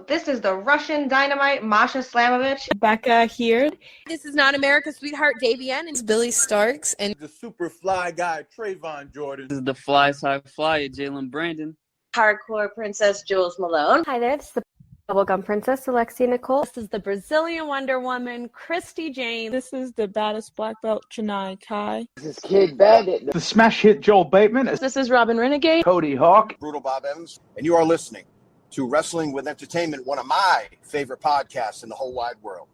This is the Russian Dynamite, Masha Slamovich. Becca here. This is not America's Sweetheart, Davian. It's Billy Starks. And the super fly guy, Trayvon Jordan. This is the fly side flyer, Jalen Brandon. Hardcore Princess, Jules Malone. Hi there, this is the Bubblegum Princess, Alexia Nicole. This is the Brazilian Wonder Woman, Christy Jane. This is the baddest black belt, Chennai Kai. This is Kid Bandit. The smash hit, Joel Bateman. This is Robin Renegade. Cody Hawk. Brutal Bob Evans. And you are listening to Wrestling with Entertainment, one of my favorite podcasts in the whole wide world.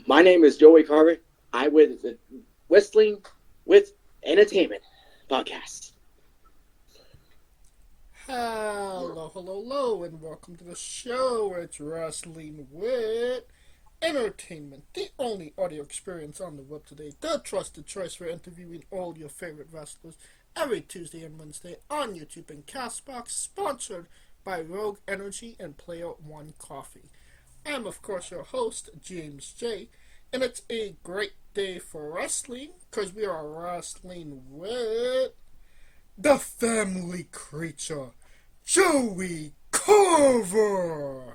My name is Joey Karver. I with the Wrestling with Entertainment podcast. Hello, and welcome to the show. It's Wrestling with Entertainment, the only audio experience on the web today, the trusted choice for interviewing all your favorite wrestlers every Tuesday and Wednesday on YouTube and Castbox, sponsored by Rogue Energy and Player One Coffee. I'm, of course, your host, James J., and it's a great day for wrestling, because we are wrestling with the family creature, Joey Karver.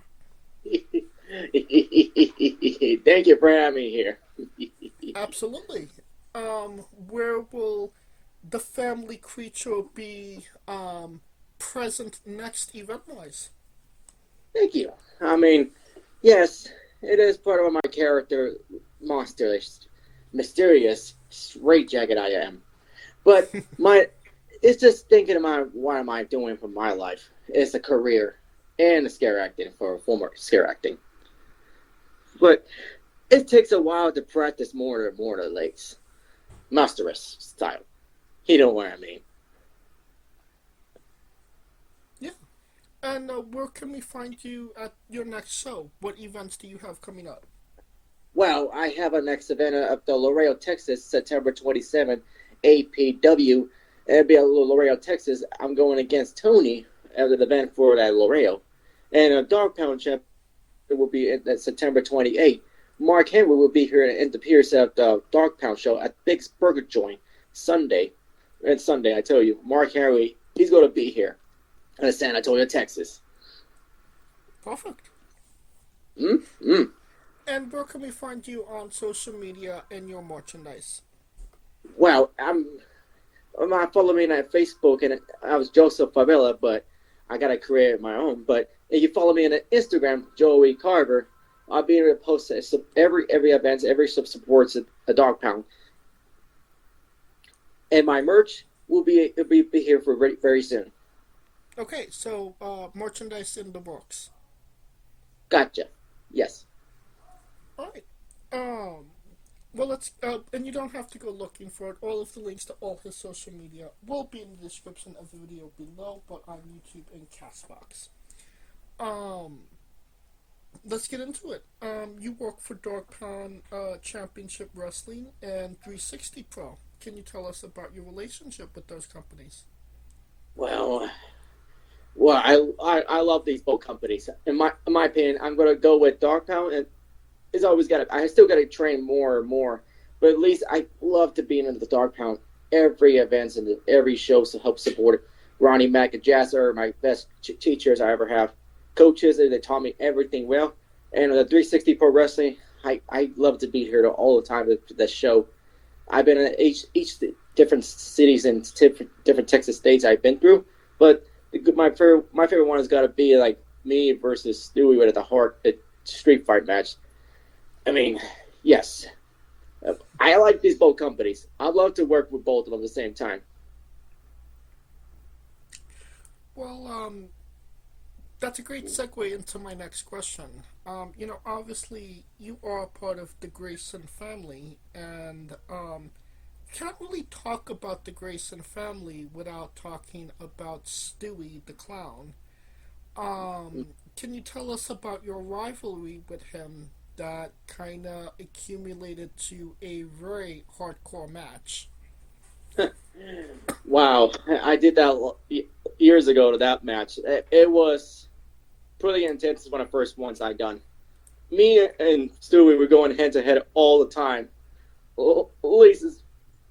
Thank you for having me here. Absolutely. Where will the family creature be present next event-wise? Thank you. I mean, yes, it is part of my character, mysterious, straitjacket I am. But it's just thinking about what am I doing for my life. It's a career and a scare acting for a former scare acting. But it takes a while to practice more and more legs. Masterous style. You know what I mean. Yeah. And where can we find you at your next show? What events do you have coming up? Well, I have a next event at the Laredo, Texas, September 27th, APW. It'll be at Laredo, Texas. I'm going against Tony at the event for that Laredo. And a Dog Pound champ will be at September 28th. Mark Henry will be here at the Pierce at the Dog Pound show at Big's Burger Joint Sunday. And Sunday, I tell you, Mark Henry, he's going to be here in San Antonio, Texas. Perfect. Mm-hmm. And where can we find you on social media and your merchandise? Well, follow me on Facebook, and I was Joseph Favela, but I got to create my own. But if you follow me on Instagram, Joey Karver, I'll be able to post every event, every supports a Dog Pound. And my merch will be here for very soon. Okay, so merchandise in the works. Gotcha. Yes. All right. Well, let's and you don't have to go looking for it. All of the links to all his social media will be in the description of the video below, but on YouTube and Castbox. Let's get into it. You work for Dog Pound Championship Wrestling and 360 Pro. Can you tell us about your relationship with those companies? Well, I love these both companies. In my opinion, I'm going to go with Dog Pound, and I still got to train more and more. But at least I love to be in the Dog Pound every event and every show to help support Ronnie Mack and Jazz are my best teachers I ever have. Coaches, they taught me everything well. And the 360 Pro Wrestling, I love to be here all the time with the show. I've been in each different cities and different Texas states I've been through. But my favorite one has got to be like me versus Stewy with the Heart street fight match. I mean, yes. I like these both companies. I'd love to work with both of them at the same time. Well, that's a great segue into my next question. Obviously, you are a part of the Greysin family, and can't really talk about the Greysin family without talking about Stewy the Clown. Can you tell us about your rivalry with him that kind of accumulated to a very hardcore match? Wow, I did that years ago to that match. It was pretty intense when I done. Me and Stewy were going head to head all the time. At least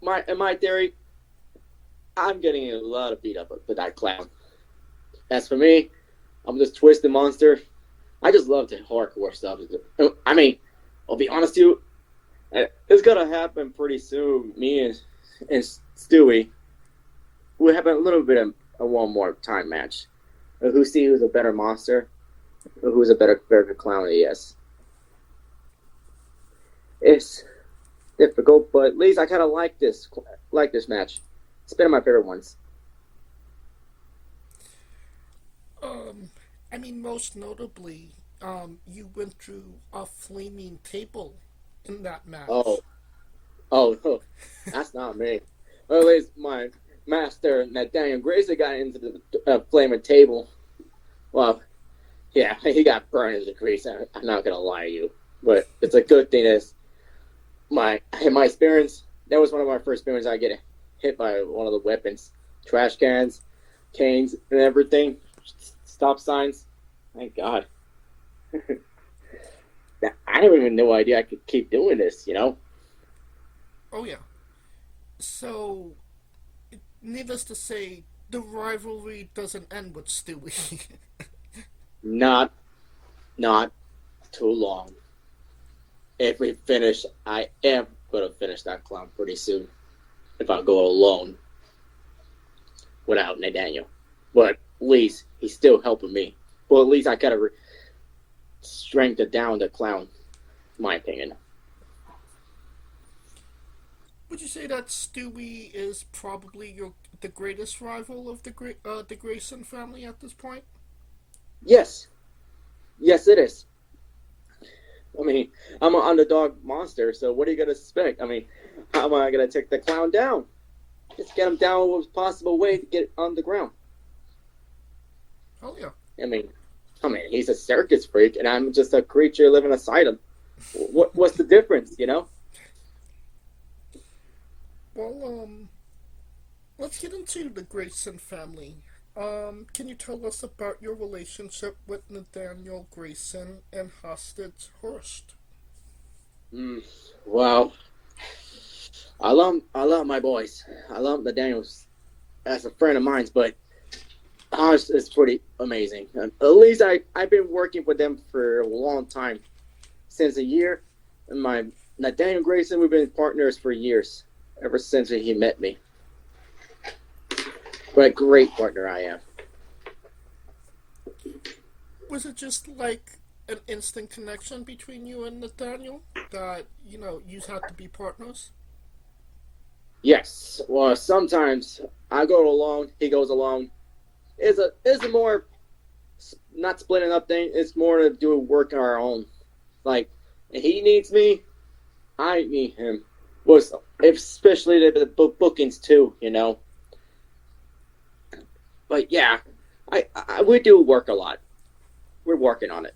in my theory, I'm getting a lot of beat up with that clown. As for me, I'm this twisted monster. I just love the hardcore stuff. I mean, I'll be honest with you, it's gonna happen pretty soon. Me and Stewy, we're having a little bit of a one more time match. Who's a better monster, or who's a better clown? Yes, it's difficult, but at least I kind of like this match. It's been one of my favorite ones. I mean, most notably, you went through a flaming table in that match. Oh, that's not me. Well, at least my master, Nathaniel Greysin, got into the flaming table. Well, yeah, he got burned as a grease. I'm not gonna lie to you, but it's a good thing. Is my experience. That was one of my first experiences. I get hit by one of the weapons, trash cans, canes, and everything. Stop signs. Thank God. I didn't even know idea I could keep doing this, you know? Oh, yeah. So, needless to say, the rivalry doesn't end with Stewy. Not too long. If we finish, I am going to finish that clown pretty soon. If I go alone. Without Nathaniel. But at least he's still helping me. Well, at least I got to strengthen down the clown, in my opinion. Would you say that Stewy is probably the greatest rival of the Greysin family at this point? Yes, it is. I mean, I'm an underdog monster, so what are you gonna expect? I mean, how am I gonna take the clown down? Just get him down with possible way to get on the ground. Oh yeah. I mean, he's a circus freak, and I'm just a creature living inside him. What's the difference, you know? Well, let's get into the Greysin family. Can you tell us about your relationship with Nathaniel Greysin and Hostage Horst? Well, I love my boys. I love Nathaniel as a friend of mine, but Horst is pretty amazing. At least I've been working with them for a long time, since a year. And my Nathaniel Greysin, we've been partners for years, ever since he met me. What a great partner I am. Was it just like an instant connection between you and Nathaniel that, you had to be partners? Yes. Well, sometimes I go alone, he goes alone. It's a more not splitting up thing. It's more to do work on our own. Like, he needs me, I need him. Well, especially the bookings too, you know. But yeah, we do work a lot. We're working on it.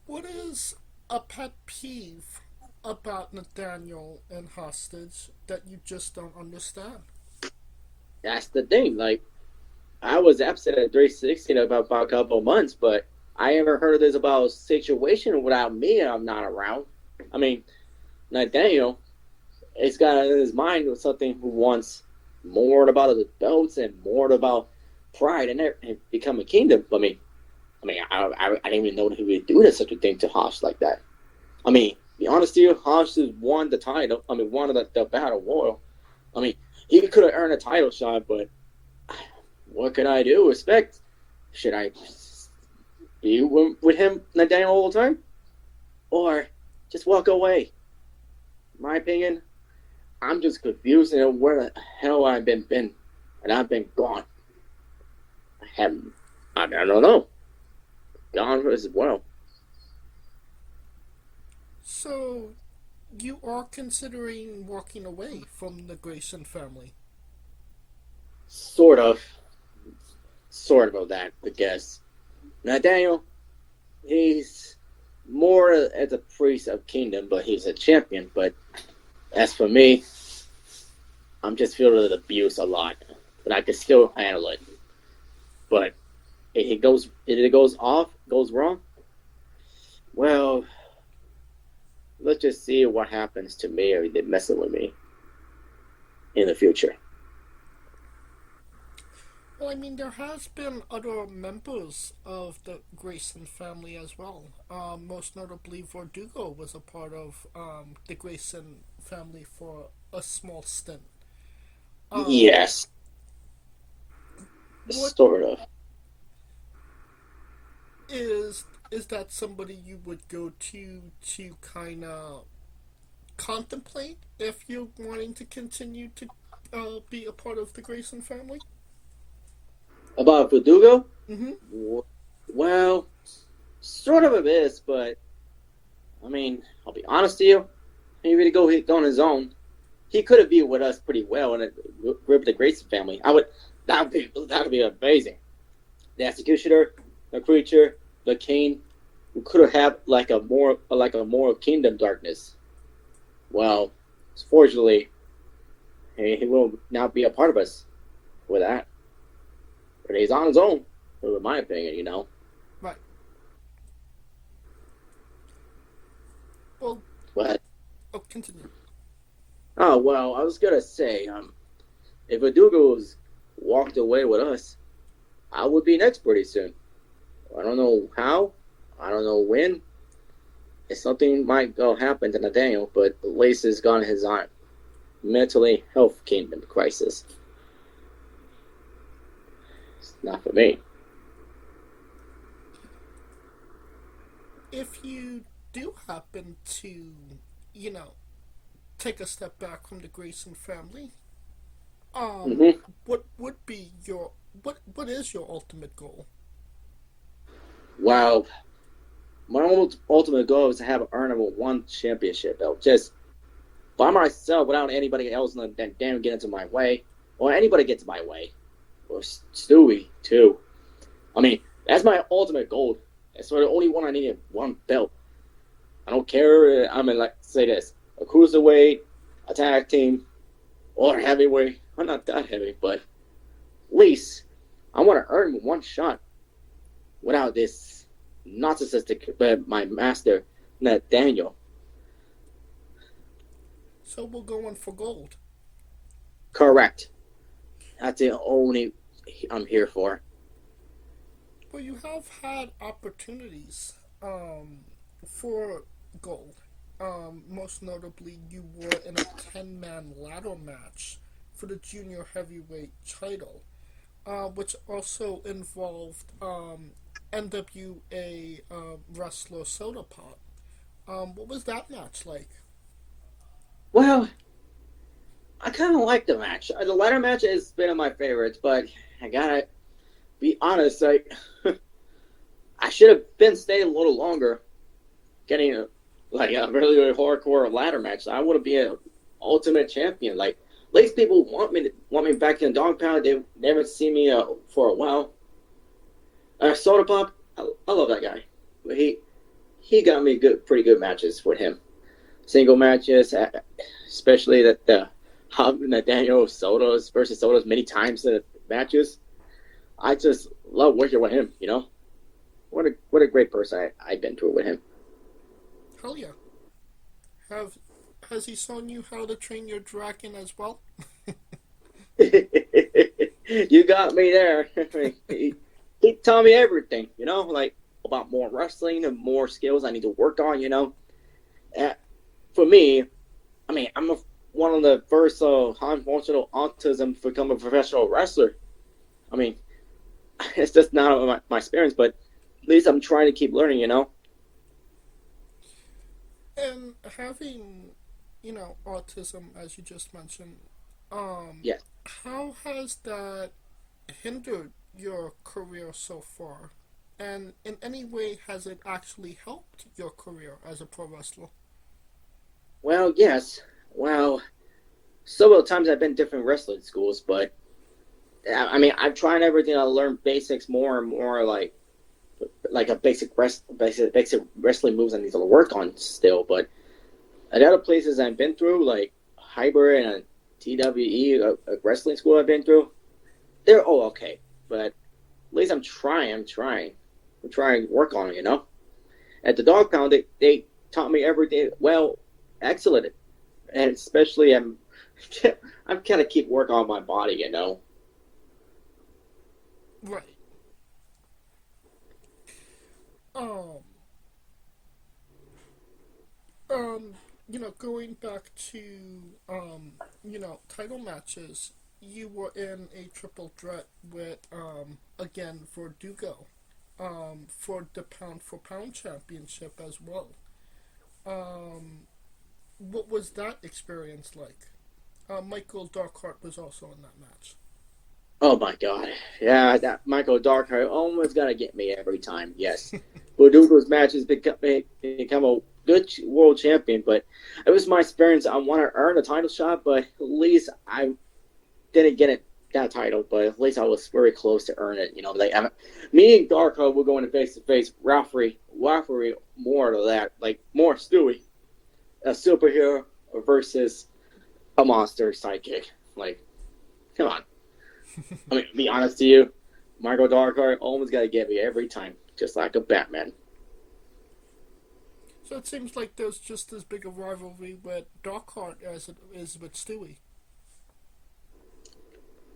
What is a pet peeve about Nathaniel and Hostage that you just don't understand? That's the thing. Like, I was absent at 316 about a couple of months, but I ever heard of this about a situation without me and I'm not around. I mean, Nathaniel, it's got in his mind with something who wants more about the belts and more about pride and become a kingdom. I didn't even know he would do such a thing to Hosh like that. I mean, be honest with you, Hosh has won the title. I mean, won the battle royal. I mean, he could have earned a title shot, but what could I do? Respect. Should I be with him, Nathaniel, all the time, or just walk away? In my opinion, I'm just confused. Where the hell I've been, and I've been gone. I don't know. Gone as well. So, you are considering walking away from the Greysin family? Sort of of that, I guess. Nathaniel, he's more as a priest of kingdom, but he's a champion. But as for me, I'm just feeling the abuse a lot, but I can still handle it. But if it goes wrong, well, let's just see what happens to me or they messing with me in the future. Well, I mean, there has been other members of the Greysin family as well. Most notably, Verdugo was a part of the Greysin family for a small stint. Yes, What sort of. is that somebody you would go to kind of contemplate if you're wanting to continue to be a part of the Greysin family? About Verdugo? Mm-hmm. Well, sort of it is, but I mean, I'll be honest to you. He really go on his own. He could have been with us pretty well in the Grayson family. That would be amazing. The executioner, the creature, the king. We could have had like a more kingdom darkness. Well, fortunately, he will not be a part of us with that. But he's on his own, in my opinion. Right. Well, What? oh, continue. Oh, well, I was going to say, if Verdugo's walked away with us, I would be next pretty soon. I don't know how. I don't know when. If something might go happen to Nathaniel, but Lace has gone his own mentally health kingdom crisis. It's not for me. If you do happen to, take a step back from the Grayson family, what would be what is your ultimate goal? Wow. My ultimate goal is to have earn one championship belt, just by myself, without anybody else that damn get into my way, or anybody gets in my way, or Stewy too. I mean, that's my ultimate goal. That's the only one I need, one belt. I don't care. I mean, like say this: a cruiserweight, a tag team, or heavyweight. I'm not that heavy, but at least I want to earn one shot without this narcissistic, my master, Nathaniel. So we're going for gold. Correct. That's the only I'm here for. Well, you have had opportunities for gold. Most notably, you were in a 10-man ladder match for the junior heavyweight title, which also involved NWA wrestler Soda Pop. What was that match like? Well, I kind of like the match. The ladder match has been one of my favorites, but I gotta be honest. I should have been staying a little longer, getting a really, really hardcore ladder match. I want to be an ultimate champion. Like, at least people want me back in the dog pound. They never seen me for a while. Soda Pop, I love that guy. But he got me pretty good matches with him. Single matches, especially the Nathaniel Sodas versus Sodas many times in the matches. I just love working with him. What a great person I've been through with him. Hell yeah. Has he shown you how to train your dragon as well? You got me there. He taught me everything, like about more wrestling and more skills I need to work on, For me, I mean, I'm one of the first functional autism to become a professional wrestler. I mean, it's just not my experience, but at least I'm trying to keep learning, And having, autism, as you just mentioned, yes. How has that hindered your career so far? And in any way, has it actually helped your career as a pro wrestler? Well, yes. Well, several times I've been different wrestling schools, but I mean, I've tried everything. I learned basics more and more, like a basic wrestling moves I need to work on still. But at other places I've been through, like Hybrid and TWE, a wrestling school I've been through, they're all okay. But at least I'm trying. I'm trying to work on it, At the dog pound, they taught me everything. Well, excellent. And especially I'm kind of keep work on my body, Right. Going back to, title matches, you were in a triple threat with, again, Verdugo, for the pound for pound championship as well. What was that experience like? Michael Darkheart was also in that match. Oh my God. Yeah, that Michael Darkheart almost got to get me every time. Yes. Verdugo's match has become a good world champion, but it was my experience. I want to earn a title shot, but at least I didn't get that title, but at least I was very close to earn it. Me and Darkheart were going face to face. Rivalry more to that, more Stewy, a superhero versus a monster sidekick. Come on. To be honest to you, Michael Darkheart almost got to get me every time, just like a Batman. So it seems like there's just as big a rivalry with Darkheart as it is with Stewy.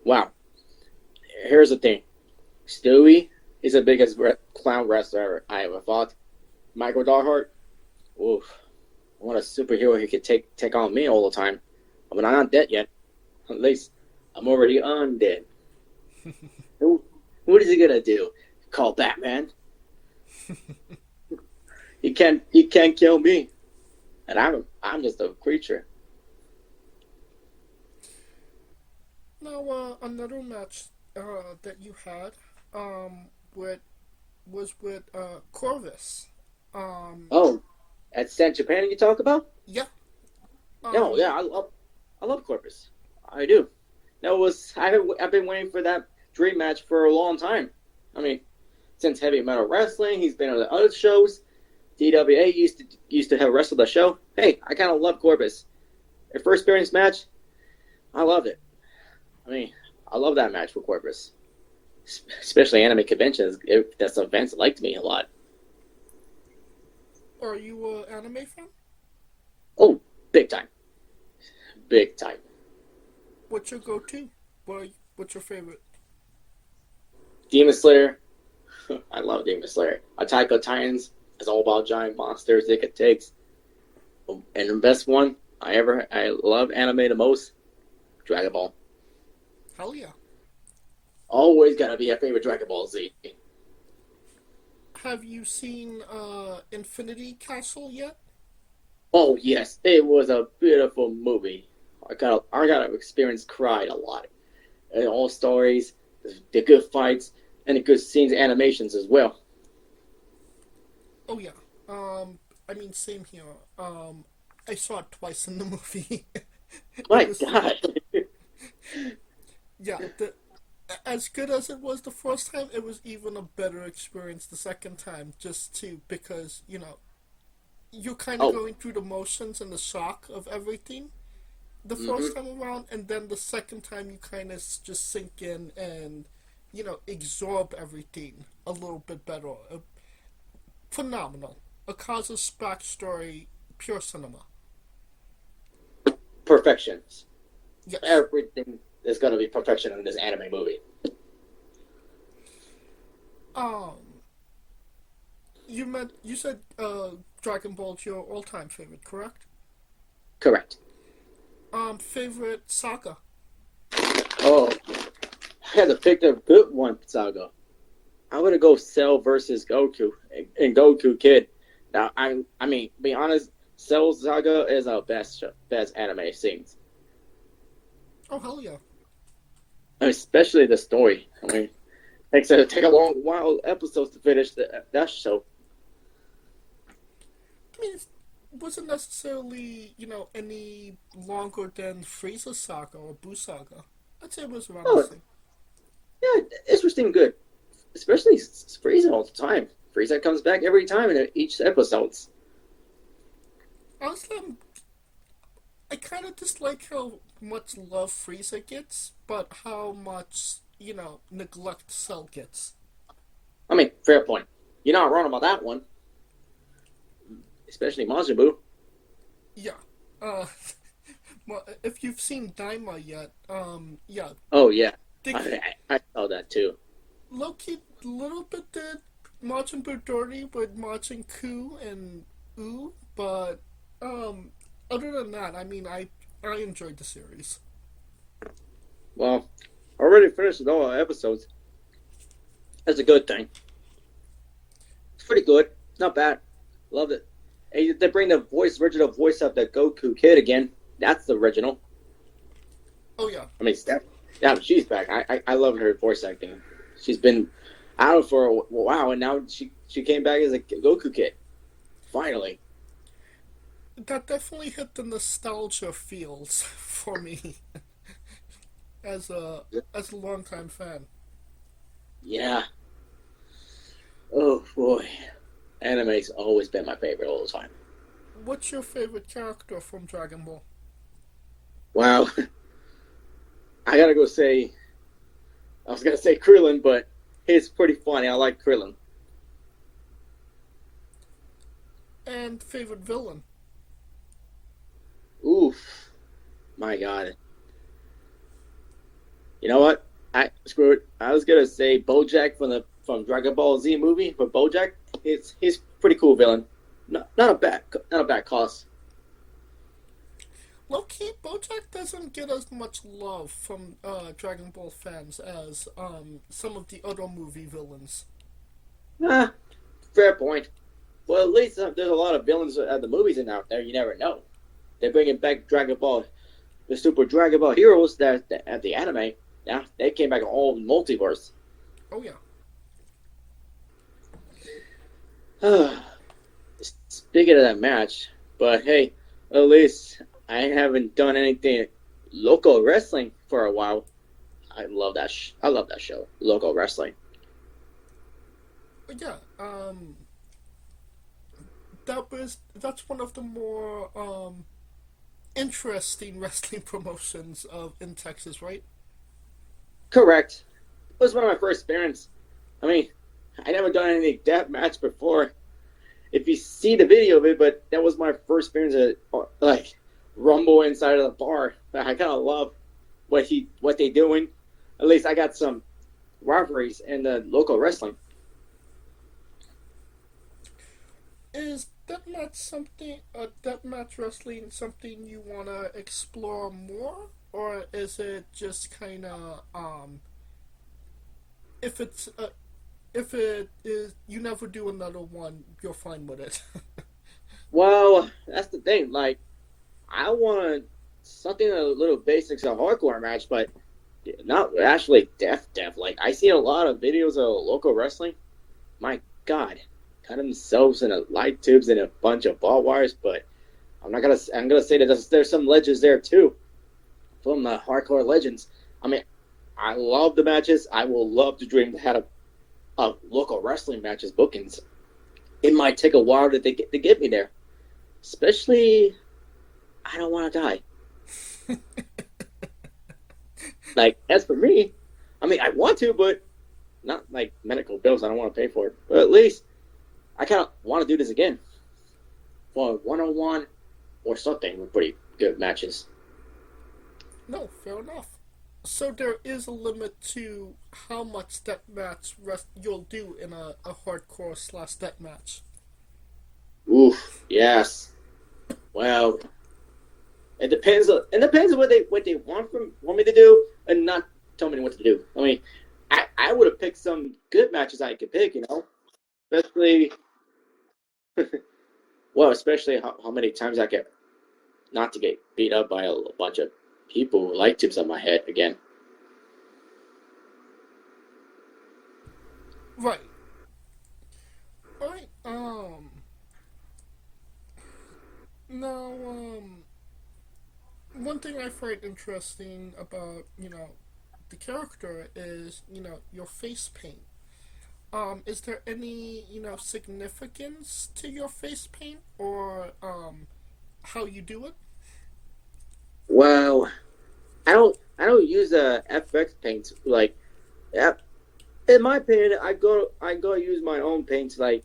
Wow. Here's the thing. Stewy is the biggest clown wrestler I ever fought. Michael Darkheart, oof. What a superhero he could take on me all the time. I'm not dead yet. At least I'm already undead. What is he gonna do? Call Batman? He can't kill me, and I'm just a creature. Now, another match that you had was with Corvice. At San Japan you talk about? Yeah. I love Corvice. I do. I've been waiting for that dream match for a long time. Since Heavy Metal Wrestling, he's been on the other shows. DWA used to have wrestled the show. Hey, I kind of love Corvice. Their first experience match, I loved it. I love that match with Corvice. Especially anime conventions. That's events that liked me a lot. Are you an anime fan? Oh, big time. Big time. What's your go-to? What's your favorite? Demon Slayer. I love Demon Slayer. Attack on Titans is all about giant monsters they could take. And the best one I love anime the most, Dragon Ball. Hell yeah. Always gotta be a favorite Dragon Ball Z. Have you seen Infinity Castle yet? Oh yes, it was a beautiful movie. I got to experience cried a lot. And all stories, the good fights, and the good scenes, animations as well. Oh yeah. Same here. I saw it twice in the movie. My God. Yeah. As good as it was the first time, it was even a better experience the second time. Because you're kind of going through the motions and the shock of everything the first time around, and then the second time you kind of just sink in and absorb everything a little bit better. Phenomenal. Akaza's backstory, pure cinema. Perfection. Yes. Everything is going to be perfection in this anime movie. You said Dragon Ball's your all-time favorite, correct? Correct. Favorite saga? Oh, I had to pick a good one, saga. I would go Cell versus Goku and Goku Kid. Now, be honest, Cell Saga is our best anime scenes. Oh, hell yeah. Especially the story. It take a long while episodes to finish that show. It wasn't necessarily, any longer than Frieza Saga or Buu Saga. I'd say it was around the same. Yeah, it's interesting good. Especially Frieza all the time. Frieza comes back every time in each episode. Honestly, I kind of dislike how much love Frieza gets, but how much, neglect Cell gets. Fair point. You're not wrong about that one. Especially Majin Buu. Yeah. Well, if you've seen Daima yet, yeah. Oh, yeah. I saw that too. low-key, a little bit did Majin Buu dirty with Majin Ku and Ooh, but other than that, I mean, I enjoyed the series. Well, I already finished with all the episodes. That's a good thing. It's pretty good. Not bad. Loved it. Hey, they bring the original voice of the Goku kid again. That's the original. Oh yeah. I mean, yeah, she's back. I love her voice acting. She's been out for a while, and now she came back as a Goku kid. Finally. That definitely hit the nostalgia feels for me as a longtime fan. Yeah. Oh boy, anime's always been my favorite all the time. What's your favorite character from Dragon Ball? Wow. I gotta go say, I was gonna say Krillin, but he's pretty funny. I like Krillin. And favorite villain? Oof. My God. You know what? Screw it. I was gonna say BoJack from Dragon Ball Z movie, but BoJack, he's pretty cool villain. Not a bad cause. Low-key, BoJack doesn't get as much love from Dragon Ball fans as some of the other movie villains. Fair point. Well, at least there's a lot of villains at the movies and out there. You never know. They're bringing back Dragon Ball, the Super Dragon Ball heroes that at the anime. Yeah, they came back all multiverse. Oh yeah. Speaking of that match, but hey, at least I haven't done anything local wrestling for a while. I love that. I love that show, local wrestling. Yeah. That's one of the more interesting wrestling promotions in Texas, right? Correct. It was one of my first experiences. I mean, I never done any death match before. If you see the video of it, but that was my first experience of like rumble inside of the bar. I kind of love what they doing. At least I got some rivalries in the local wrestling. Is deathmatch wrestling something you wanna explore more, or is it just kind of if it is you never do another one, you're fine with it? Well, that's the thing. Like, I want something a little basics of hardcore match, but not actually death. Like, I see a lot of videos of local wrestling. My God, cut themselves in a light tubes and a bunch of barbed wires. But I'm gonna say that there's some legends there too, from the hardcore legends. I mean, I love the matches. I will love to dream to have a local wrestling matches bookings. It might take a while to get me there, especially I don't want to die. Like, as for me, I mean, I want to, but not like medical bills. I don't want to pay for it. But at least I kind of want to do this again for 101 or something with pretty good matches. No, fair enough. So there is a limit to how much deathmatch you'll do in a hardcore / deathmatch. Oof, yes. Well, it depends. It depends on what they want me to do, and not tell me what to do. I mean, I would have picked some good matches I could pick, especially. Well, especially how many times I get not to get beat up by a bunch of people with light tubes on my head again. Right. Alright, now, one thing I find interesting about, the character is, your face paint. Is there any, significance to your face paint, or, how you do it? Well, I don't use FX paints. Like, yeah, in my opinion, I go use my own paints. Like,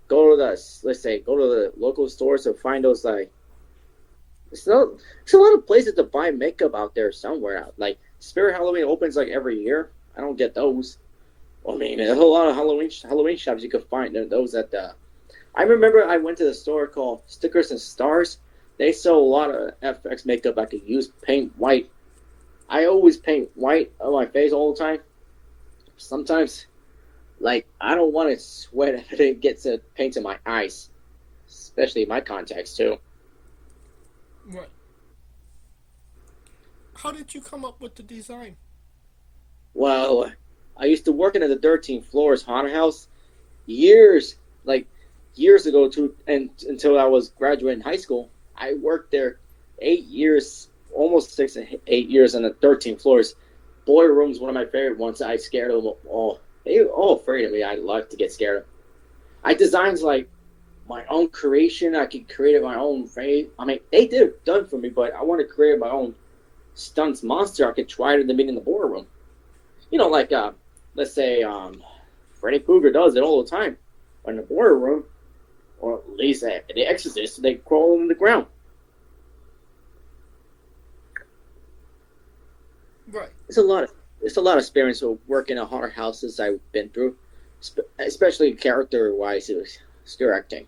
go to the local stores to find those. Like, there's a lot of places to buy makeup out there somewhere. Like, Spirit Halloween opens like every year. I don't get those. I mean, a whole lot of Halloween shops you could find. Those at the. I remember I went to the store called Stickers and Stars. They sell a lot of FX makeup I could use. Paint white. I always paint white on my face all the time. Sometimes, like, I don't want to sweat if it gets paint in my eyes, especially my contacts too. Right. How did you come up with the design? Well, I used to work in the 13th floors haunted house years ago until I was graduating high school. I worked there 8 years, almost 6 and 8 years on the 13th floors. Boiler room's one of my favorite ones. I scared them all. They were all afraid of me. I love to get scared of. I designed like my own creation. I could create my own face. I mean, they did it done for me, but I want to create my own stunts monster. I could try it in the boiler room. You know, like let's say Freddy Krueger does it all the time in the boiler room, or at least the Exorcist. They crawl in the ground. Right. It's a lot of experience of working in haunted houses I've been through, especially character-wise. It was scare acting.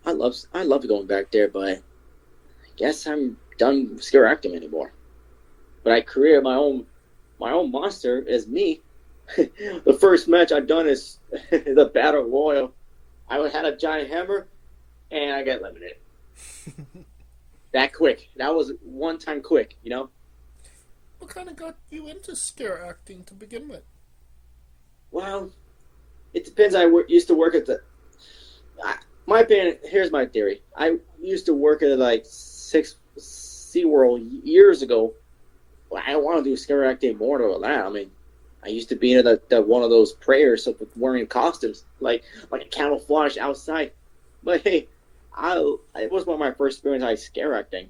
I love going back there, but I guess I'm done scare acting anymore. But I created my own monster as me. The first match I've done is the Battle Royal. I had a giant hammer, and I got eliminated. That quick. That was one time quick, you know? What kind of got you into scare acting to begin with? Well, it depends. I used to work at the... my opinion, here's my theory. I used to work at like SeaWorld years ago. Well, I don't want to do scare acting more than that. I mean, I used to be in the one of those prayers wearing costumes, like a camouflage outside. But hey, it was one of my first experiences I scare acting.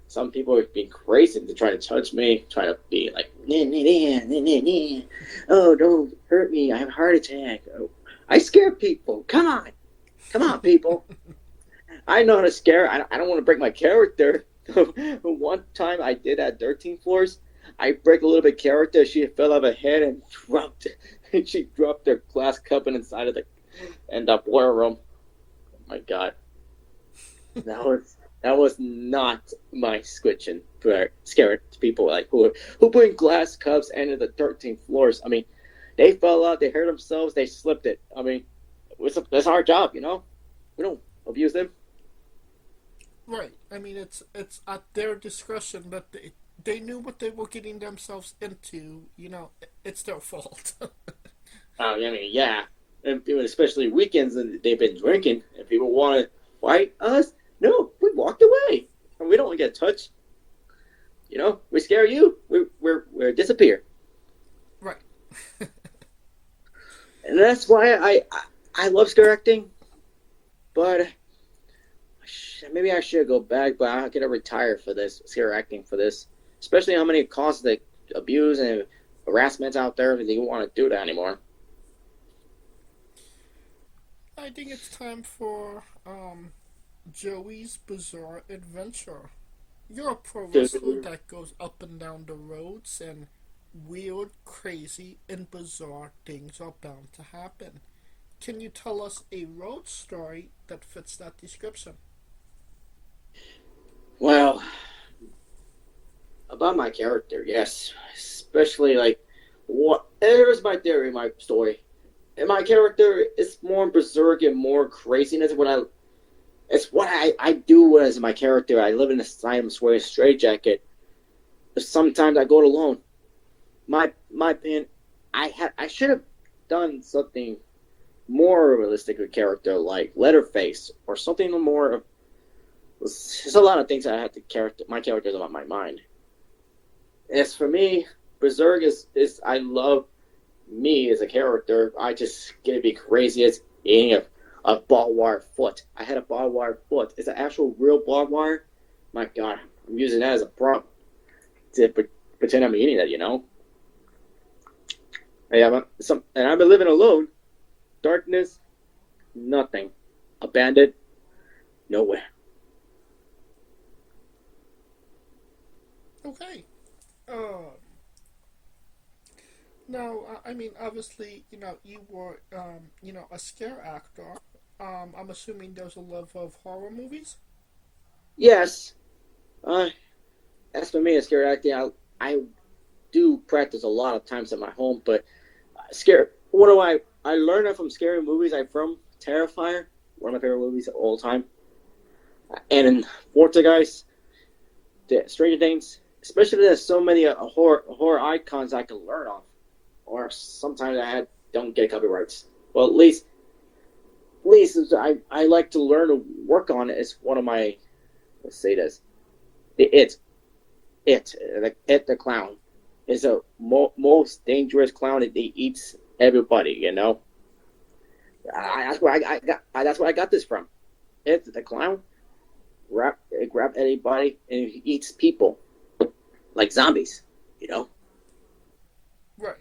Some people would be crazy to try to touch me, try to be like, nah, nah, nah, nah, nah, nah. Oh, don't hurt me, I have a heart attack. Oh, I scare people. Come on, people. I know how to scare. I don't want to break my character. One time I did at 13 floors. I break a little bit character. She fell off her head and dropped. She dropped her glass cup inside of the boiler room. Oh my God, that was not my squitching for scaring people like who put glass cups into the 13th floors. I mean, they fell out, they hurt themselves, they slipped it. I mean, that's our job, you know. We don't abuse them. Right. I mean, it's at their discretion, but they knew what they were getting themselves into. You know, it's their fault. I mean, yeah. And especially weekends, and they've been drinking, and people want to fight us. No, we walked away, and we don't get touched. You know, we scare you, we disappear. Right. And that's why I love scare acting, but maybe I should go back, but I'm gonna retire for this scare acting for this, especially how many causes the abuse and harassment out there that you want to do that anymore. I think it's time for Joey's Bizarre Adventure. You're a pro wrestler that goes up and down the roads, and weird, crazy, and bizarre things are bound to happen. Can you tell us a road story that fits that description? Well, about my character, yes. Especially, like, here's my theory, my story. And my character is more berserk and more craziness. It's what I do as my character. I live in a asylum wearing a straitjacket. Sometimes I go it alone. My opinion, I should have done something more realistic with character, like Leatherface or something more. There's a lot of things I have to my characters on my mind. As for me, berserk is I love me as a character. I just get to be crazy as eating a barbed wire foot. I had a barbed wire foot. It's an actual real barbed wire. My God, I'm using that as a prop to pretend I'm eating it, you know? And I've been living alone. Darkness, nothing. Abandoned, nowhere. Okay. Now, I mean, obviously, you were, a scare actor. I'm assuming there's a love of horror movies. Yes. As for me, as scary acting, I do practice a lot of times at my home, but scare. What do I learned that from scary movies. I'm from Terrifier, one of my favorite movies of all time, and in Poltergeist, the Stranger Things. Especially there's so many horror icons I can learn off, or sometimes don't get copyrights. Well, at least I like to learn to work on it. It's one of my, let's say this, the clown is the most dangerous clown. It eats everybody. That's where I got this from. It, the clown, grab anybody and he eats people like zombies. Right.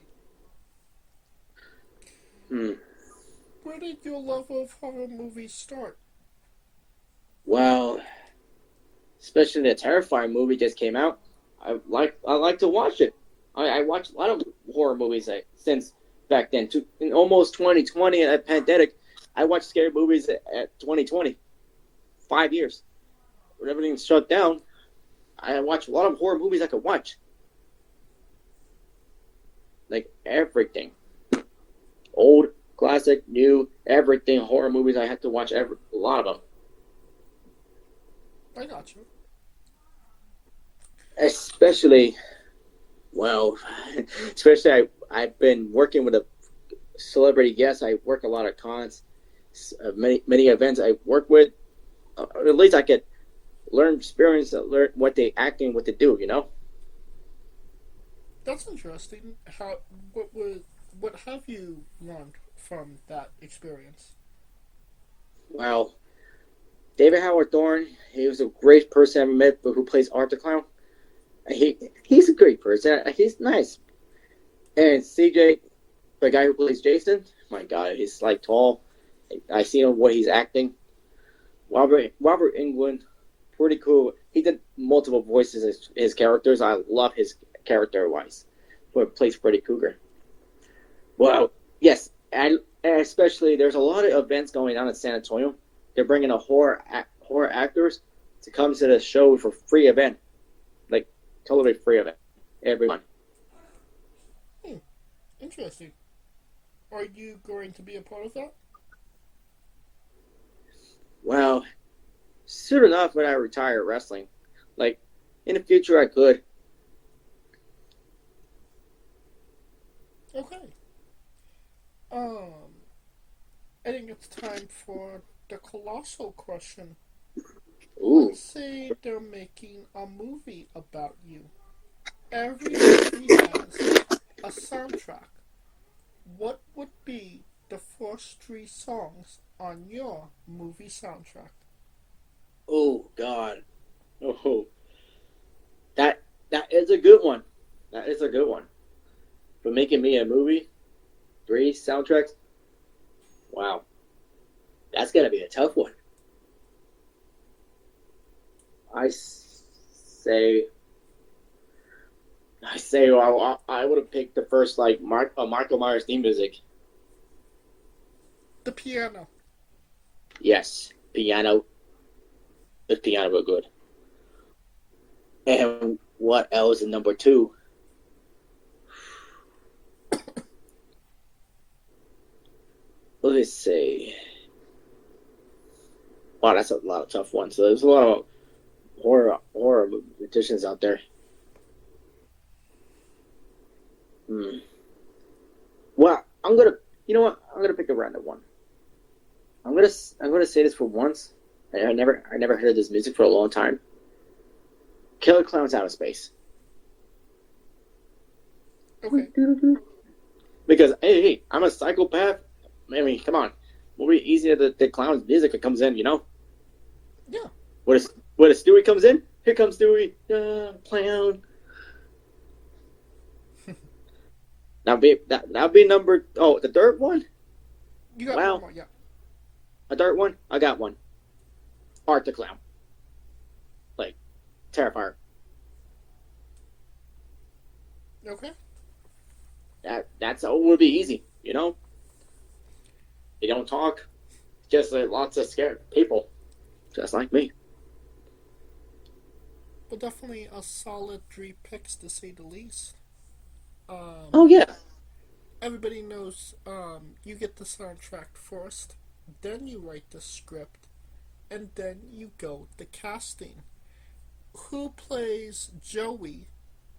Hmm. Where did your love of horror movies start? Well, especially the Terrifying movie just came out. I like to watch it. I watched a lot of horror movies since back then. In almost 2020, a pandemic, I watched scary movies at 2020. 5 years. When everything's shut down, I watched a lot of horror movies I could watch. Like everything. Old, classic, new, everything horror movies I had to watch a lot of them. I got you. Especially I've been working with a celebrity guest. I work a lot of cons, many events I work with. At least I could learn experience, learn what they acting, what they do. That's interesting. What have you learned from that experience? Well, David Howard Thorne, he was a great person I ever met, but who plays Art the Clown. He's a great person. He's nice. And CJ, the guy who plays Jason, my God, he's like tall. I see him what he's acting. Robert Englund, pretty cool. He did multiple voices as his characters. I love his character wise. Who plays Freddy Krueger. Well, yes, and especially there's a lot of events going on in San Antonio. They're bringing a horror actors to come to the show for free event, like totally free event, everyone. Interesting. Are you going to be a part of that? Well, soon enough when I retire wrestling, like in the future I could. Okay. I think it's time for the colossal question. Ooh. Let's say they're making a movie about you. Every movie has a soundtrack. What would be the first 3 songs on your movie soundtrack? Oh God. Oh. That is a good one. That is a good one. For making me a movie, 3 soundtracks. Wow. That's gonna be a tough one. I say well, I would have picked the first Michael Myers theme music. The piano. Yes, piano. The piano were good. And what else in number 2? Let's see. Wow, that's a lot of tough ones. So there's a lot of horror magicians out there. Well, I'm gonna pick a random one. I'm gonna say this for once. I never heard this music for a long time. Killer Clowns Out of Space. Okay. Because hey, I'm a psychopath. I mean, come on. Will be easier the clown's music that comes in, Yeah. When a Stewy comes in, here comes Stewy, clown. That'll be number. Oh, the third one. You got Wow. one more, yeah. A third one. I got one. Art the Clown. Like Terrifier. Okay. that's all would be easy, you know. You don't talk, just lots of scared people, just like me. But definitely a solid 3 picks to say the least. Oh yeah. Everybody knows you get the soundtrack first, then you write the script, and then you go the casting. Who plays Joey?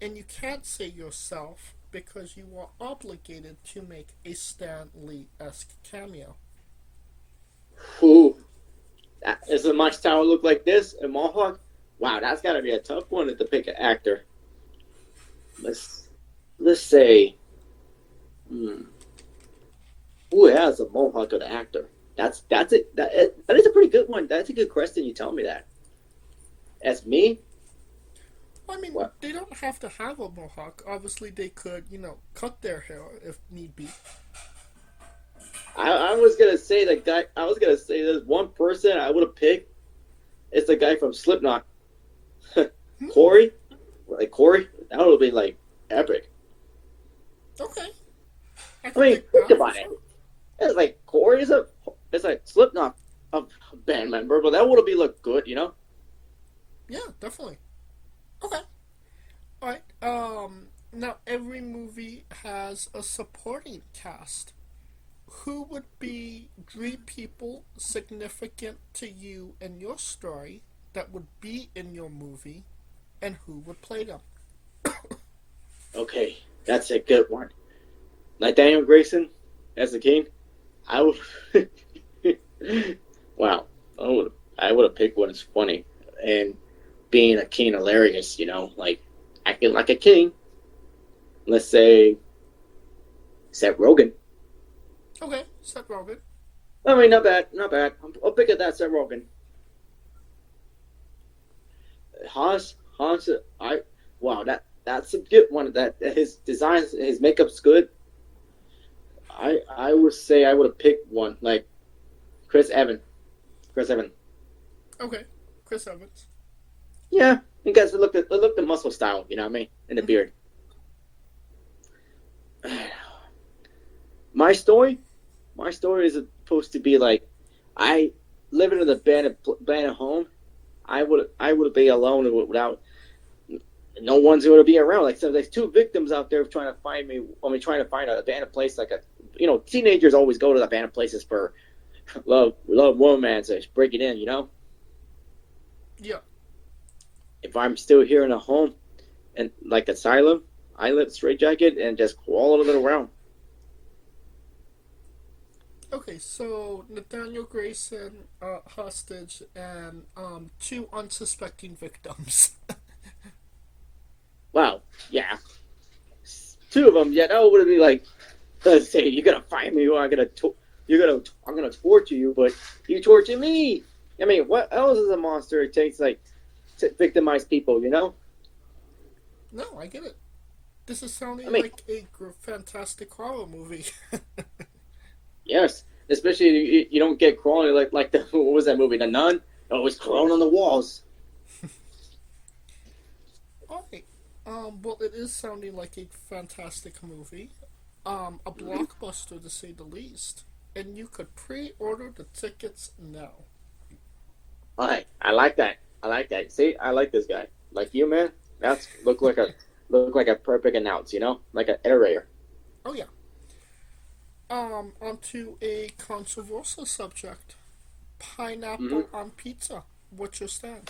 And you can't say yourself because you are obligated to make a Stan Lee-esque cameo. Ooh, does a much tower look like this? A mohawk? Wow, that's got to be a tough one to pick an actor. Let's say, who has a mohawk of the actor? That's it. That is a pretty good one. That's a good question. You tell me that. That's me. I mean, what? They don't have to have a mohawk. Obviously, they could, cut their hair if need be. I was gonna say the guy. I was gonna say there's one person I would have picked. It's the guy from Slipknot. Corey, that would have been like epic. Okay. I mean, think about it. It's like Corey it's like Slipknot, a band member, but that would have been look good, you know? Yeah, definitely. Okay. Alright, now every movie has a supporting cast. Who would be 3 people significant to you and your story that would be in your movie, and who would play them? Okay, that's a good one. Like Daniel Greysin as the king, I would. Wow, I would have picked one that's funny and being a king hilarious. You know, like acting like a king. Let's say Seth Rogen. Okay, Seth Rogen. I mean, not bad. I'll pick at that Seth Rogen. Hans, wow, that's a good one. That his design, his makeup's good. I would say I would have picked one like Chris Evans. Okay, Chris Evans. Yeah, you guys look the muscle style, you know what I mean, and the beard. My story is supposed to be like I living in the abandoned home. I would be alone without no one's going to be around. Like, so there's 2 victims out there trying to find me. Trying to find an abandoned place. Like teenagers always go to the abandoned places for love, romance, or break it in. You know. Yeah. If I'm still here in a home, and like asylum, I live straitjacket and just crawl a little around. Okay, so Nathaniel Grayson, hostage, and 2 unsuspecting victims. Wow, yeah, 2 of them. Yeah, that would be like, let's say you're gonna find me, or I'm gonna torture you, but you torture me. I mean, what else is a monster? It takes like to victimize people, you know? No, I get it. This is sounding like a fantastic horror movie. Yes, especially you don't get crawling like the what was that movie, The Nun? Always crawling on the walls. Alright. Well, it is sounding like a fantastic movie. A blockbuster to say the least. And you could pre-order the tickets now. Alright, I like that. See, I like this guy. Like you, man. That's look like a perfect announce, you know, like an iterator. Oh yeah. Onto a controversial subject. Pineapple on pizza. What's your stance?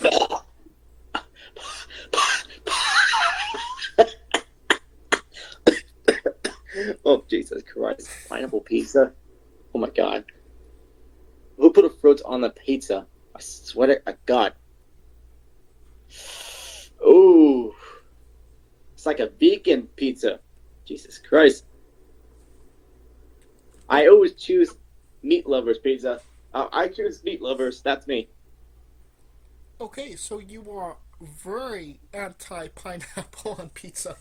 Oh, Jesus Christ. Pineapple pizza? Oh, my God. Who put a fruit on the pizza? I swear to God. Oh. It's like a vegan pizza. Jesus Christ. I always choose meat lovers pizza. I choose meat lovers. That's me. Okay, so you are very anti-pineapple on pizza.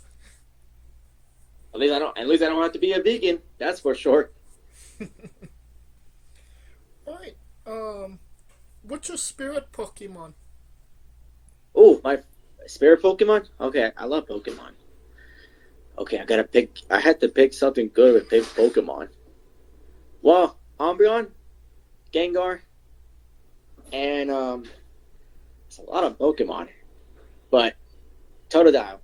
At least I don't have to be a vegan. That's for sure. Alright, what's your spirit Pokemon? Oh, my spirit Pokemon? Okay, I love Pokemon. Okay, I had to pick something good with pick Pokemon. Well, Umbreon, Gengar, and it's a lot of Pokemon. But Totodile.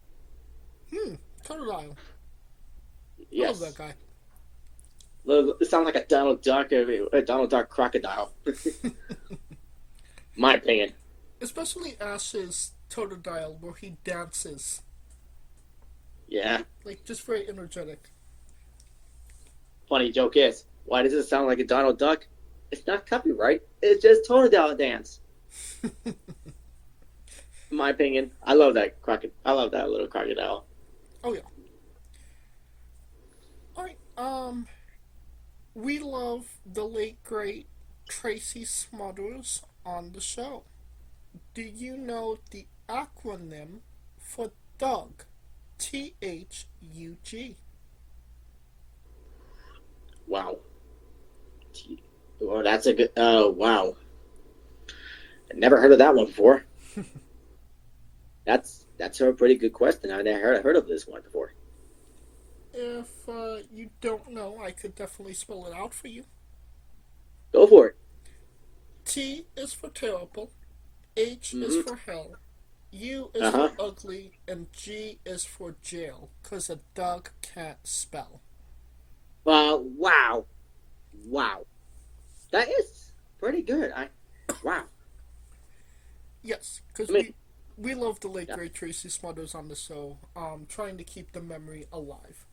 Totodile. Yes. I love that guy. It sounds like a Donald Duck crocodile. My opinion. Especially Ash's Totodile, where he dances. Yeah. Like, just very energetic. Funny joke is, why does it sound like a Donald Duck? It's not copyright. It's just Totodile dance. In my opinion, I love that little crocodile. Oh yeah. Alright, we love the late great Tracy Smothers on the show. Do you know the acronym for Doug? THUG. Wow. Well, that's a good. Wow. I never heard of that one before. That's a pretty good question. I never heard of this one before. If you don't know, I could definitely spell it out for you. Go for it. T is for terrible, H is for hell, U is for ugly, and G is for jail, because a dog can't spell. Wow. That is pretty good. Wow. Yes, because we love the late great Tracy Smothers on the show, trying to keep the memory alive.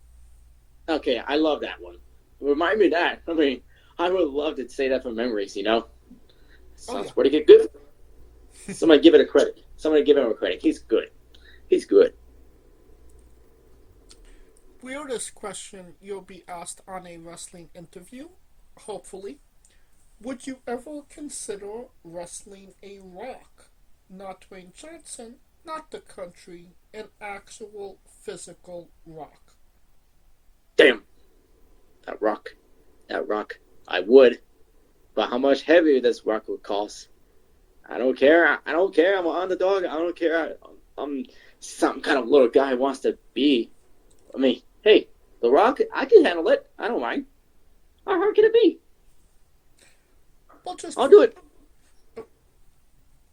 Okay, I love that one. Remind me of that. I mean, I would love to say that from memories, you know? Sounds pretty good. Somebody give it a credit. Somebody give him a credit. He's good. Weirdest question you'll be asked on a wrestling interview, hopefully. Would you ever consider wrestling a Rock? Not Dwayne Johnson, not the country, an actual physical Rock. Damn. That rock. I would. But how much heavier this rock would cost? I don't care. I'm an underdog. I don't care. I'm some kind of little guy who wants to be. I mean, hey, the rock, I can handle it. I don't mind. How hard can it be? Well, I'll do it.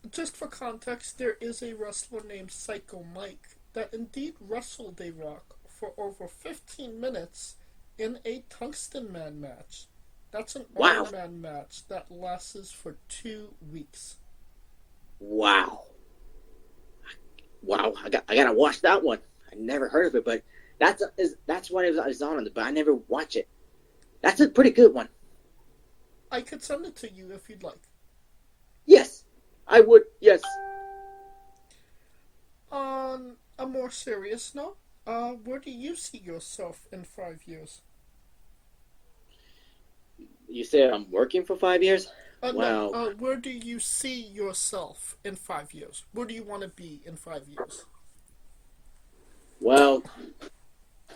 Just for context, there is a wrestler named Psycho Mike that indeed wrestled a Rock for over 15 minutes in a Tungsten Man match. That's an Iron Man match that lasts for 2 weeks. Wow. I gotta watch that one. I never heard of it, but that's what it was on, but I never watch it. That's a pretty good one. I could send it to you if you'd like. Yes, I would. Yes. On a more serious note, where do you see yourself in 5 years? You said I'm working for 5 years? Wow. No, where do you see yourself in 5 years? Where do you want to be in 5 years? Well,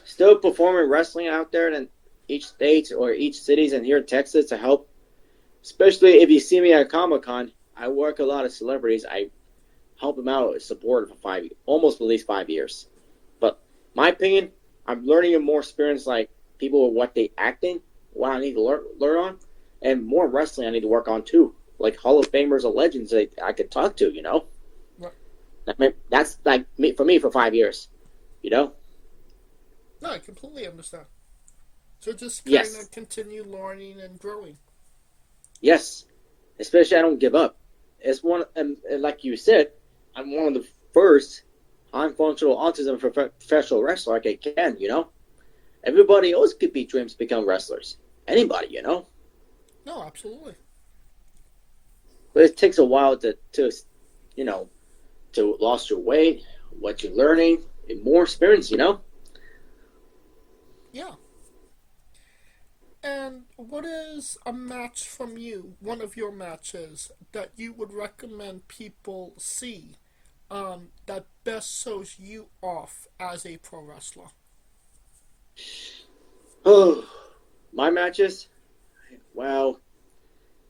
still performing wrestling out there in each state or each cities and here in Texas to help. Especially if you see me at Comic-Con, I work a lot of celebrities. I help them out and support for almost at least 5 years. But my opinion, I'm learning more experience like people with what they acting, what I need to learn on, and more wrestling I need to work on too. Like Hall of Famers or legends that I could talk to, you know? Right. That's like for me for 5 years, you know? No, I completely understand. So just kind of continue learning and growing. Yes. Especially I don't give up. It's one, and like you said, I'm one of the first functional autism professional wrestler I can, you know? Everybody else could be dreams to become wrestlers. Anybody, you know? No, absolutely. But it takes a while to you know, to lose your weight, what you're learning, and more experience, you know? Yeah. And what is a match from you, one of your matches, that you would recommend people see that best shows you off as a pro wrestler? Oh, my matches? Well,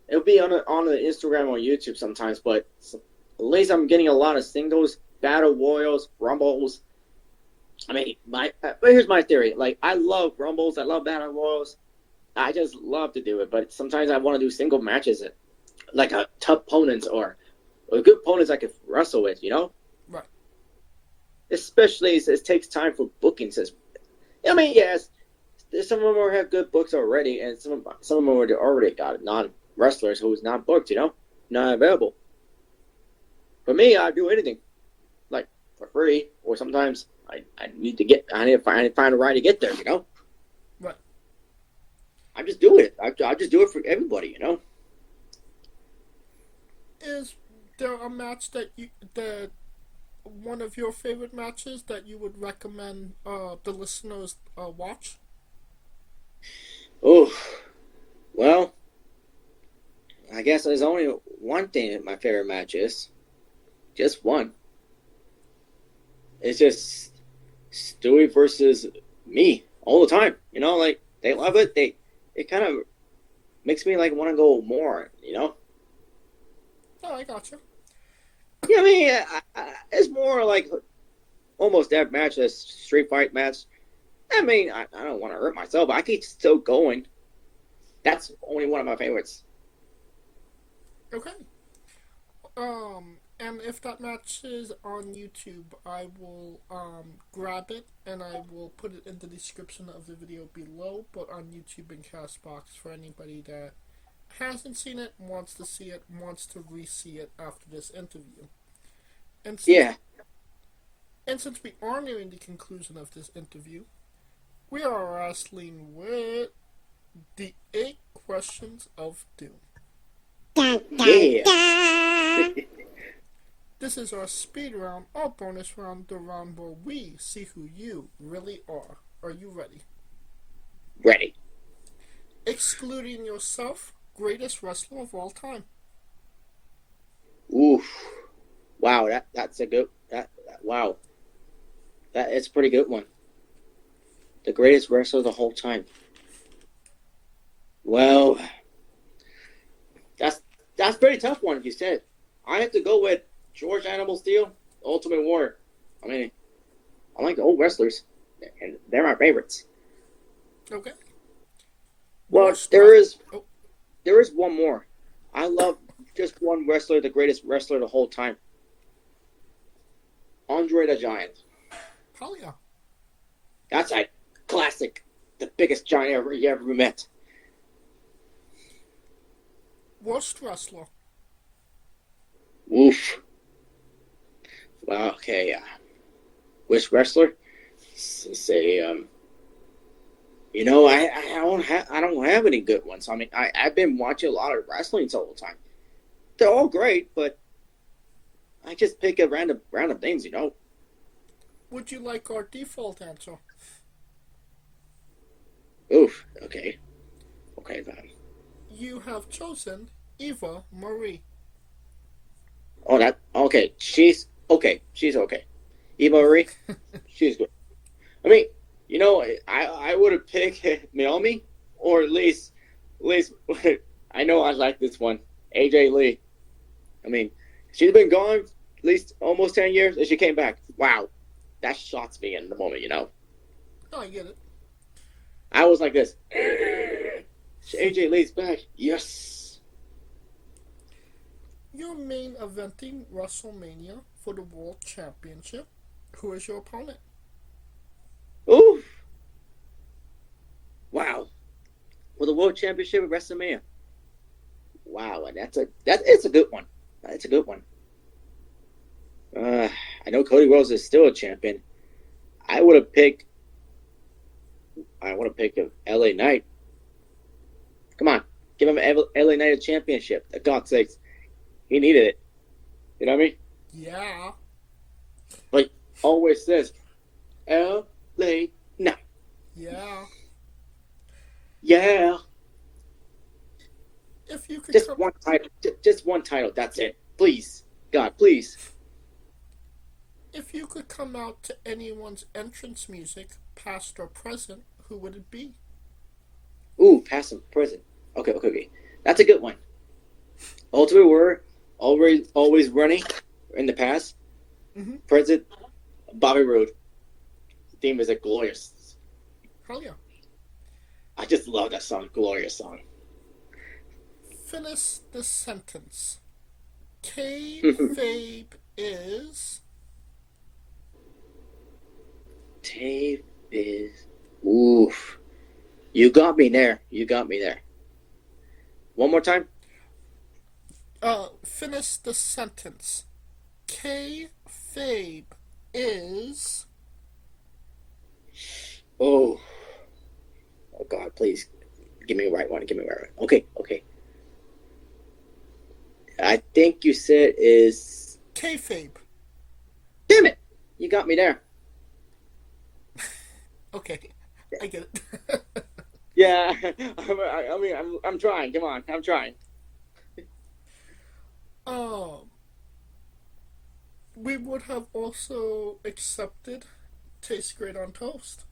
it'll be on the Instagram or YouTube sometimes, but at least I'm getting a lot of singles, battle royals, rumbles, I mean, but here's my theory. Like, I love Rumbles. I love Battle Royals. I just love to do it. But sometimes I want to do single matches, like tough opponents or good opponents I could wrestle with, you know? Right. Especially as it takes time for bookings. I mean, yes, some of them have good books already, and some of them already got non-wrestlers who's not booked, you know? Not available. For me, I do anything. Like, for free, or sometimes I need to find a ride to get there, you know? Right. I just do it. I just do it for everybody, you know? Is there a match that one of your favorite matches that you would recommend the listeners watch? Oh, well, I guess there's only one thing that my favorite match is. Just one. It's just Stewy versus me all the time. You know, like, they love it. It kind of makes me, like, want to go more, you know? Oh, I gotcha. Yeah, I mean, it's more like almost that match, a street fight match. I mean, I don't want to hurt myself, but I keep still going. That's only one of my favorites. Okay. And if that match is on YouTube, I will grab it and I will put it in the description of the video below, but on YouTube and Castbox for anybody that hasn't seen it, wants to see it, wants to re-see it after this interview. And since we are nearing the conclusion of this interview, we are wrestling with the 8 questions of doom. Yeah. This is our speed round, our bonus round, the round where we see who you really are. Are you ready? Ready. Excluding yourself, greatest wrestler of all time. Oof. Wow, that's a good... Wow. That is a pretty good one. The greatest wrestler of the whole time. Well, that's a pretty tough one, you said. I have to go with George Animal Steel, Ultimate Warrior. I mean, I like the old wrestlers, and they're my favorites. Okay. Well, there is one more. I love just one wrestler, the greatest wrestler of the whole time. Andre the Giant. Hell yeah. That's a classic. The biggest giant you ever met. Worst wrestler. Oof. Well, okay. Worst wrestler? Say, you know, I don't have any good ones. I mean, I've been watching a lot of wrestling all the time. They're all great, but I just pick at random things, you know. Would you like our default answer? Oof. Okay. Okay then. You have chosen Eva Marie. Oh, that okay. She's okay. She's okay. Eva Marie, she's good. I mean, you know, I would have picked Naomi, or at least I know I like this one, AJ Lee. I mean, she's been gone at least almost 10 years, and she came back. Wow, that shocks me in the moment, you know. Oh, I get it. I was like this. AJ Lee's back. Yes. You're main eventing WrestleMania for the World Championship. Who is your opponent? Ooh. Wow. For the World Championship at WrestleMania. Wow, and it's a good one. It's a good one. I know Cody Rhodes is still a champion. I would have picked LA Knight. Come on, give him LA Knight a championship. For God's sakes, he needed it. You know what I mean? Yeah. Like always says, LA Knight. Yeah. Yeah. If you could Just one title. Just one title. That's it. Please, God, please. If you could come out to anyone's entrance music, past or present, who would it be? Ooh, past and present. Okay. That's a good one. Ultimate Warrior, always running in the past. Mm-hmm. Present, Bobby Roode. theme is a glorious. Hell yeah. I just love that song. Glorious song. Finish the sentence. Kayfabe is. Tape is. Oof. You got me there. You got me there. One more time. Finish the sentence. Kayfabe is. Oh. Oh God, please. Give me a right one. Give me a right one. Okay. I think you said is. Kayfabe. Damn it! You got me there. Okay, I get it. Yeah, I mean, I'm trying. Come on, I'm trying. We would have also accepted tastes great on toast.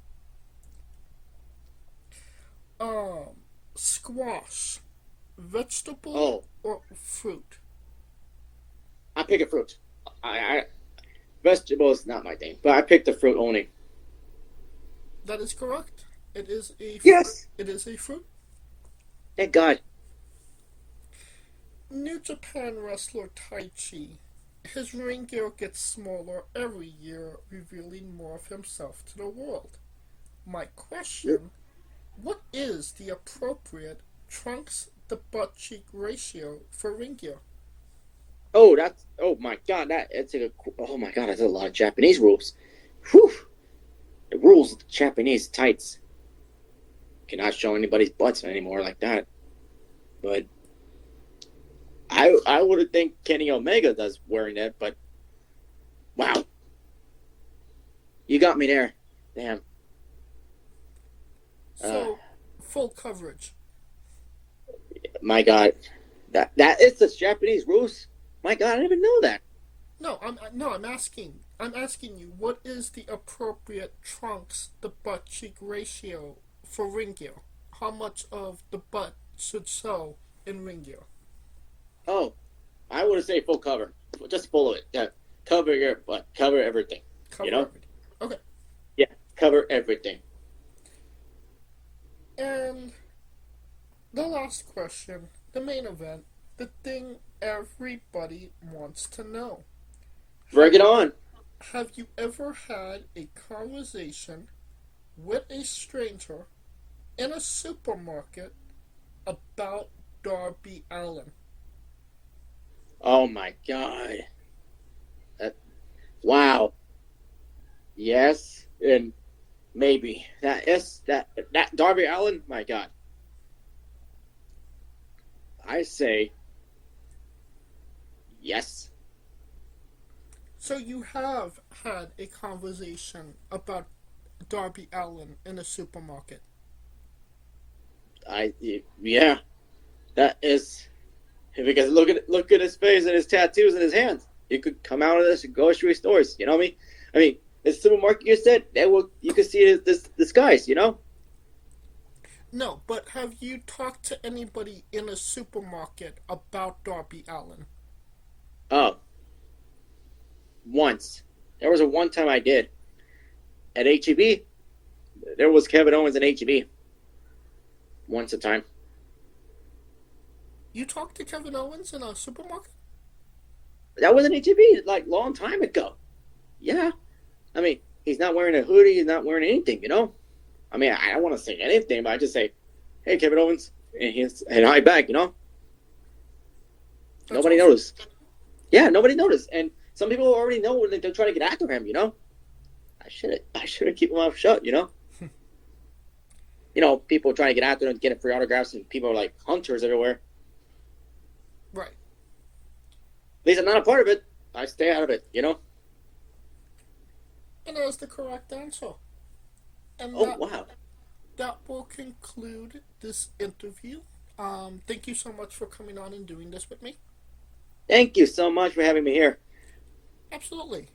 Squash, vegetable or fruit? I pick a fruit. Vegetables not my thing, but I picked the fruit only. That is correct. It is a Yes. It is a fruit. Thank God. New Japan wrestler Taichi. His ring gear gets smaller every year, revealing more of himself to the world. My question, what is the appropriate trunks to butt cheek ratio for ring gear? Oh my God, that's a lot of Japanese rules. Whew. The rules of the Japanese tights. Cannot show anybody's butts anymore like that. But I would have think Kenny Omega does wearing that, but wow. You got me there. Damn. So, full coverage. My God. That is the Japanese rules? My God, I didn't even know that. No, I'm asking you, what is the appropriate trunks to butt cheek ratio for ring gear? How much of the butt should show in ring gear? Oh, I would say full cover. Just full of it. Yeah. Cover your butt. Cover everything. Cover everything. Okay. Yeah, cover everything. And the last question, the main event, the thing everybody wants to know. Bring it on. Have you ever had a conversation with a stranger in a supermarket about Darby Allin? Oh my God. Wow. Yes, and maybe. That Darby Allin, my God. I say yes. So you have had a conversation about Darby Allin in a supermarket? Yeah. That is, because look at his face and his tattoos and his hands. You could come out of this grocery stores, you know what I mean? I mean, the supermarket you said, you could see this guys, you know? No, but have you talked to anybody in a supermarket about Darby Allin? Oh. Once. There was a one time I did. At HEB. There was Kevin Owens in HEB. Once a time. You talked to Kevin Owens in a supermarket? That was in HEB, like, long time ago. Yeah. I mean, he's not wearing a hoodie, he's not wearing anything, you know? I mean, I don't want to say anything, but I just say, hey, Kevin Owens, and hi back, you know? Nobody noticed. Yeah, nobody noticed. And some people already know when they're trying to get after him, you know? I should have kept my mouth shut, you know? You know, people trying to get after him and get free autographs, and people are like hunters everywhere. Right. At least I'm not a part of it. I stay out of it, you know? And that is the correct answer. And wow. That will conclude this interview. Thank you so much for coming on and doing this with me. Thank you so much for having me here. Absolutely.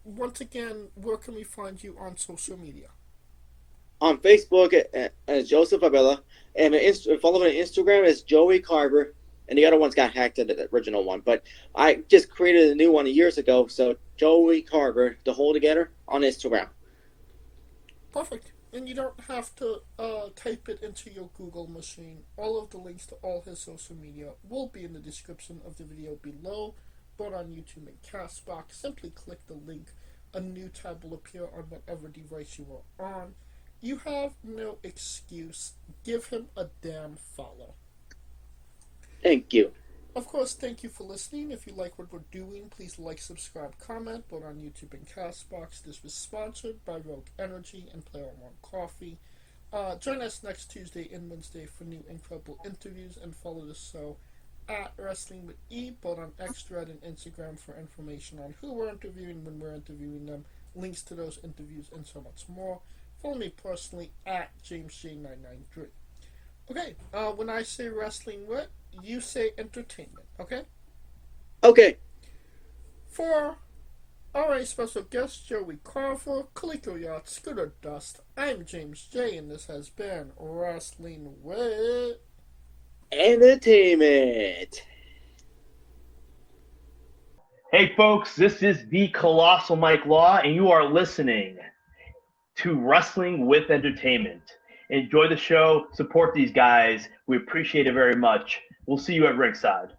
Once again, where can we find you on social media? On Facebook as Joseph Abella, and follow me on Instagram as Joey Karver, and the other ones got hacked, the original one. But I just created a new one years ago, so Joey Karver, the whole together, on Instagram. Perfect. And you don't have to type it into your Google machine. All of the links to all his social media will be in the description of the video below, both on YouTube and Castbox. Simply click the link. A new tab will appear on whatever device you are on. You have no excuse. Give him a damn follow. Thank you. Of course, thank you for listening. If you like what we're doing, please like, subscribe, comment, both on YouTube and Castbox. This was sponsored by Rogue Energy and Player One Coffee. Join us next Tuesday and Wednesday for new incredible interviews, and follow the show at Wrestling with E, both on X, Thread, and Instagram for information on who we're interviewing, when we're interviewing them, links to those interviews, and so much more. Follow me personally at JamesJ993. Okay, when I say Wrestling With, you say entertainment, okay? Okay. For our special guest, Joey Karver, Coleco Yacht, Scooter Dust, I'm James J, and this has been Wrestling With Entertainment. Hey folks, this is the Colossal Mike Law, and you are listening to Wrestling with Entertainment. Enjoy the show, support these guys. We appreciate it very much. We'll see you at ringside.